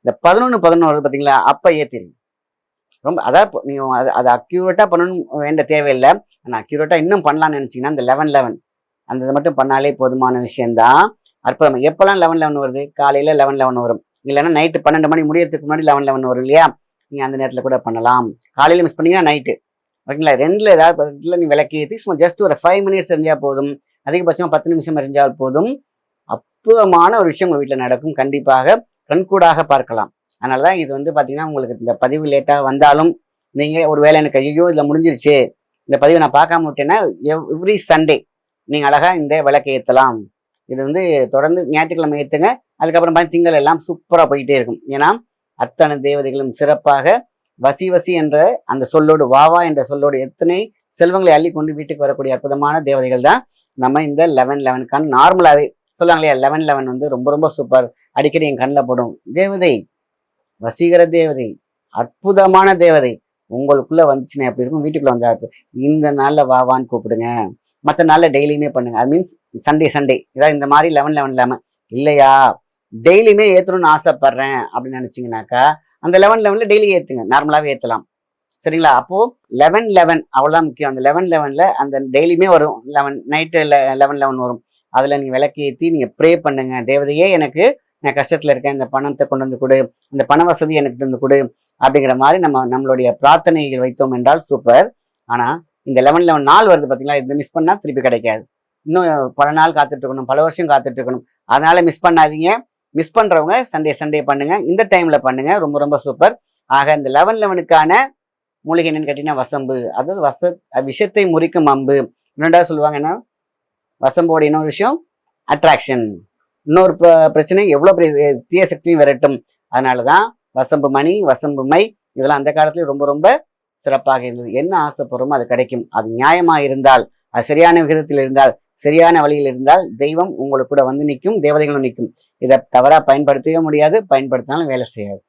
இந்த 11 வருது பார்த்தீங்களா, அப்போ ஏற்றிடுங்க. ரொம்ப அதாவது நீங்கள் அது அக்யூரேட்டாக பண்ணணும் வேண்ட தேவையில்லை. ஆனால் அக்யூரேட்டாக இன்னும் பண்ணலாம்னு நினச்சிங்கன்னா இந்த 11 அந்த இதை மட்டும் பண்ணாலே போதுமான விஷயம்தான். அற்புதம். எப்போல்லாம் 11 வருது? காலையில் 11 வரும், இல்லைன்னா நைட்டு 12 மணி முடியறதுக்கு முன்னாடி 11 வரும் இல்லையா? நீங்கள் அந்த நேரத்தில் கூட பண்ணலாம். காலையில் மிஸ் பண்ணீங்கன்னா நைட்டு, ஓகேங்களா? ரெண்டில் ஏதாவது இதில் நீ விளக்கி ஏற்றி சும்மா ஜஸ்ட் ஒரு 5 மினிட்ஸ் எரிஞ்சால் போதும், அதிகபட்சம் 10 நிமிஷம் எரிஞ்சால் போதும். அற்புதமான ஒரு விஷயம் உங்கள் வீட்டில் நடக்கும். கண்டிப்பாக கண்கூடாக பார்க்கலாம். அதனால தான் இது வந்து பார்த்தீங்கன்னா உங்களுக்கு இந்த பதிவு லேட்டாக வந்தாலும் நீங்கள் ஒரு வேலை எனக்கு ஐயோ இதில் முடிஞ்சிருச்சு, இந்த பதிவை நான் பார்க்காம விட்டேன்னா எவ்ரி சண்டே நீங்கள் அழகாக இந்த விளக்கை ஏற்றலாம். இது வந்து தொடர்ந்து ஞாயிற்றுக்கிழமை ஏற்றுங்க. அதுக்கப்புறம் பார்த்து திங்கள் எல்லாம் சூப்பராக போயிட்டே இருக்கும். ஏன்னா அத்தனை தேவதைகளும் சிறப்பாக வசி வசி என்ற அந்த சொல்லோடு, வாவா என்ற சொல்லோடு எத்தனை செல்வங்களை அள்ளி கொண்டு வீட்டுக்கு வரக்கூடிய அற்புதமான தேவதைகள் தான் நம்ம இந்த 11 நார்மலாகவே சொல்லுவாங்க இல்லையா? 11 வந்து ரொம்ப ரொம்ப சூப்பர், அடிக்கடி என் கண்ணில் போடும் தேவதை, வசீகர தேவதை, அற்புதமான தேவதை உங்களுக்குள்ள வந்துச்சுன்னா எப்படி இருக்கும்? வீட்டுக்குள்ள வந்தா இந்த நாள்ல வாவான்னு கூப்பிடுங்க. மற்ற நாள்ல டெய்லியுமே பண்ணுங்க. அது மீன்ஸ் சண்டே இதான் இந்த மாதிரி 11 இல்லாம இல்லையா, டெய்லியுமே ஏற்றணும்னு ஆசைப்படுறேன் அப்படின்னு நினைச்சிங்கனாக்கா அந்த 11 டெய்லி ஏற்றுங்க. நார்மலாகவே ஏற்றலாம். சரிங்களா? அப்போ 11 அவ்வளோதான் முக்கியம். அந்த 11 அந்த டெய்லியுமே வரும். நைட்டு 11 வரும். அதில் நீங்கள் விளக்கு ஏற்றி நீங்கள் ப்ரே பண்ணுங்க. தேவதையே எனக்கு நான் கஷ்டத்தில் இருக்கேன், இந்த பணத்தை கொண்டு வந்து கொடு, இந்த பண வசதி எனக்கு வந்து கொடு அப்படிங்கிற மாதிரி நம்மளுடைய பிரார்த்தனைகள் வைத்தோம் என்றால் சூப்பர். ஆனால் இந்த 11 நாள் வருது பார்த்தீங்களா, இது மிஸ் பண்ணால் திருப்பி கிடைக்காது. இன்னும் பல நாள் காத்துட்டு இருக்கணும், பல வருஷம் காத்துட்டு இருக்கணும். அதனால மிஸ் பண்ணாதீங்க. மிஸ் பண்ணுறவங்க சண்டே பண்ணுங்க, இந்த டைமில் பண்ணுங்க. ரொம்ப ரொம்ப சூப்பர். ஆக இந்த 11க்கான மூலிகை என்னன்னு கேட்டீங்கன்னா வசம்பு. அதாவது விஷத்தை முறிக்கும் அம்பு. இன்னொரு சொல்லுவாங்க என்ன, வசம்போட இன்னொரு விஷயம் அட்ராக்ஷன். இன்னொரு பிரச்சனை எவ்வளோ பெரிய தீய சக்தியும் விரட்டும். அதனாலதான் வசம்பு மணி, வசம்பு மை இதெல்லாம் அந்த காலத்துல ரொம்ப ரொம்ப சிறப்பாக இருந்தது. என்ன ஆசைப்படுறோமோ அது கிடைக்கும். அது நியாயமா இருந்தால், அது சரியான விகிதத்தில் இருந்தால், சரியான வழியில் இருந்தால் தெய்வம் உங்களுக்கு கூட வந்து நிற்கும், தேவதைகளும் நிற்கும். இதை தவறா பயன்படுத்தவே முடியாது. பயன்படுத்தினாலும் வேலை செய்யாது.